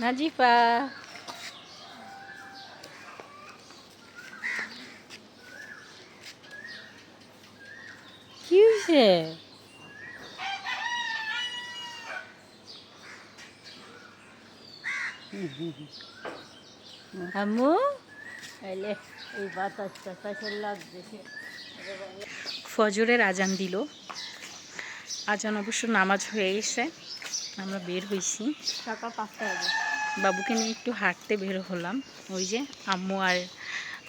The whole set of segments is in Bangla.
নাজিফা কি হয়েছে? আম্মু এই বাতাসটা লাগছে। ফজরের আজান দিল। আজান অবশ্য নামাজ হয়ে গেছে, আমরা বের হয়েছি সকাল 5টা বাজে। বাবুকে নিয়ে একটু হাঁটতে বের হলাম। ওই যে আম্মু আর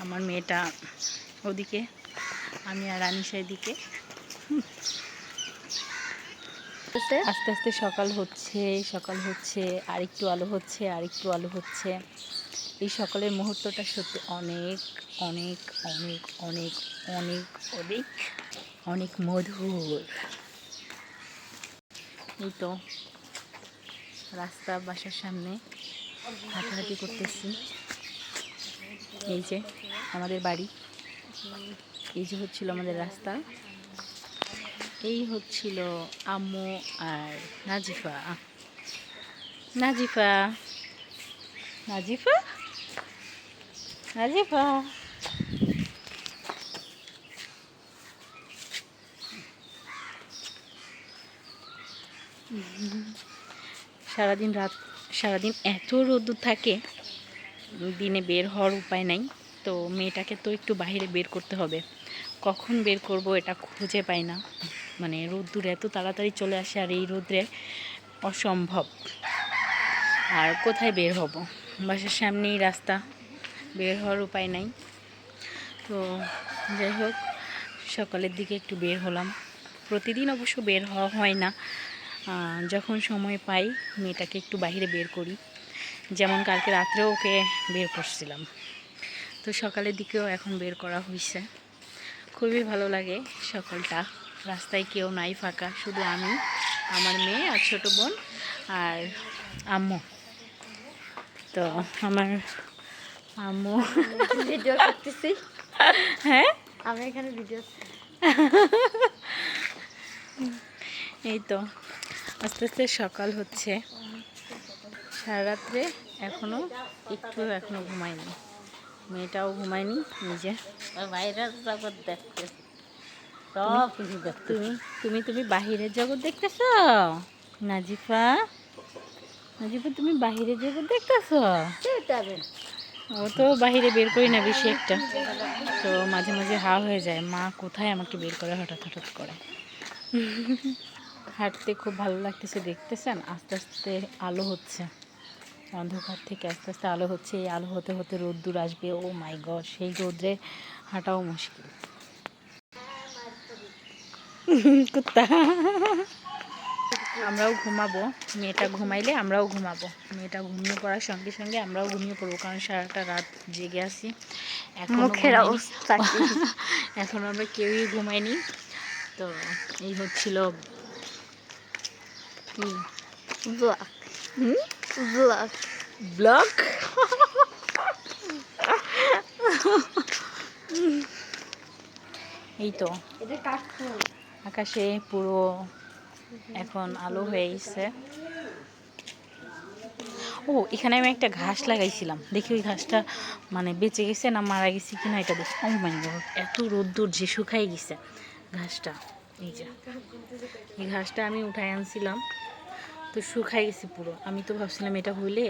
আমার মেয়েটা ওদিকে, আমি আর আনিশা এদিকে। আস্তে আস্তে সকাল হচ্ছে আর একটু আলো হচ্ছে আর একটু আলো হচ্ছে। এই সকালের মুহূর্তটা সত্যি অনেক অনেক অনেক অনেক অনেক অনেক অনেক মধুর। এই তো রাস্তা, বাসার সামনে হাঁটাহাঁটি করতেছি। এই যে আমাদের বাড়ি, এই যে হচ্ছিল আমাদের রাস্তা, এই হচ্ছিল আম্মু আর নাজিফা। নাজিফা নাজিফা নাজিফা সারাদিন এত রোদ্দুর থাকে, দিনে বের হওয়ার উপায় নাই। তো মেয়েটাকে তো একটু বাইরে বের করতে হবে। কখন বের করব এটা খুঁজে পাই না, মানে রোদ্দুর এত তাড়াতাড়ি চলে আসে আর এই রোদ্রে অসম্ভব। আর কোথায় বের হব? বাসার সামনেই রাস্তা, বের হওয়ার উপায় নাই। তো যাই হোক, সকালের দিকে একটু বের হলাম। প্রতিদিন অবশ্য বের হওয়া হয় না, যখন সময় পাই মেয়েটাকে একটু বাইরে বের করি। যেমন কালকে রাত্রেও ওকে বের করছিলাম, তো সকালের দিকেও এখন বের করা হয়েছে। খুবই ভালো লাগে সকালটা, রাস্তায় কেউ নাই, ফাঁকা, শুধু আমি, আমার মেয়ে আর ছোটো বোন আর আম্মু। তো আমার আম্মু ভিডিও করতেছি। হ্যাঁ, আমি এখানে ভিডিও এই তো আস্তে আস্তে সকাল হচ্ছে। সারা রাত্রে এখনও ঘুমায়নি, মেয়েটাও ঘুমায়নি। নিজে বাইরের জগৎ দেখতে সব কিছু দেখতে। তুমি বাহিরের জগৎ দেখতেছ নাজিফা? নাজিফা তুমি বাহিরের জগৎ দেখতেছ? ও তো বাহিরে বের করি না বেশি একটা, তো মাঝে মাঝে হা হয়ে যায়, মা কোথায় আমাকে বের করে হঠাৎ হঠাৎ করে। হাঁটতে খুব ভালো লাগতেছে, দেখতেছেন আস্তে আস্তে আলো হচ্ছে, অন্ধকার থেকে আস্তে আস্তে আলো হচ্ছে। এই আলো হতে হতে রোদ্দুর আসবে। ও মাই গড, সেই রোদ্রে হাঁটাও মুশকিল। কুত্তা। আমরাও ঘুমাবো, মেয়েটা ঘুমাইলে আমরাও ঘুমাবো। মেয়েটা ঘুমিয়ে পড়ার সঙ্গে সঙ্গে আমরাও ঘুমিয়ে পড়বো, কারণ সারাটা রাত জেগে আছি। মুখের অবস্থা এখন আমরা কেউই ঘুমাইনি। তো এই হচ্ছিল ব্লগ ব্লগ ব্লগ। এই তো আকাশে পুরো এখন আলো হয়ে গেছে। ও, এখানে আমি একটা ঘাস লাগাইছিলাম, দেখি ওই ঘাসটা মানে বেঁচে গেছে না মারা গেছে কিনা এটা দেখি। ও মাই গড, এত রোদ্দুর যে শুকাই গেছে ঘাসটা। এই যে এই ঘাসটা আমি উঠাই আনছিলাম, তো শুকাই গেছে পুরো। আমি তো ভাবছিলাম এটা হইলে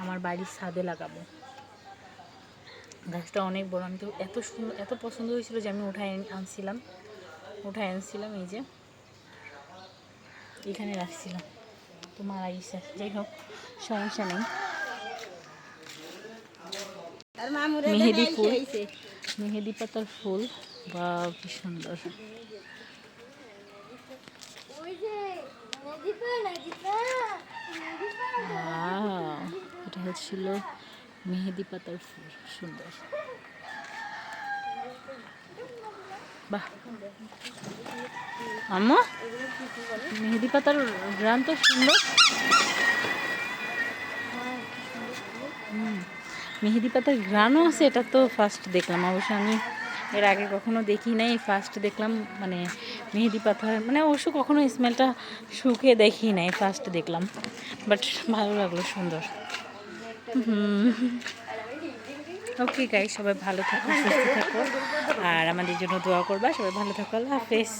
আমার বাড়ির ছাদে লাগাবো। ঘাসটা অনেক বড়, আমি তো এত সুন্দর, এত পছন্দ হয়েছিল যে আমি উঠাই আনছিলাম। এই যে এখানে রাখছিলাম, তো মারা গেছে। যাই হোক, সমস্যা নেই। মেহেদি ফুল, মেহেদি পাতার ফুল, বা কি সুন্দর। এটা হচ্ছিল মেহেদি পাতার ফুল, সুন্দর। বাহ আম্মা, মেহেদি পাতার গ্রান তো সুন্দর। মেহেদি পাতার গ্রানও আছে, এটা তো ফার্স্ট দেখলাম। অবশ্য আমি এর আগে কখনো দেখি নাই, ফার্স্ট দেখলাম। মানে মেহেদি পাতার মানে অবশ্য কখনো স্মেলটা শুকে দেখি নাই, ফার্স্ট দেখলাম। বাট ভালো লাগলো, সুন্দর। ওকে গাইস, সবাই ভালো থাকো, সুস্থ থাকো, আর আমাদের জন্য দোয়া করবা। সবাই ভালো থাকো, আল্লাহ হাফেজ।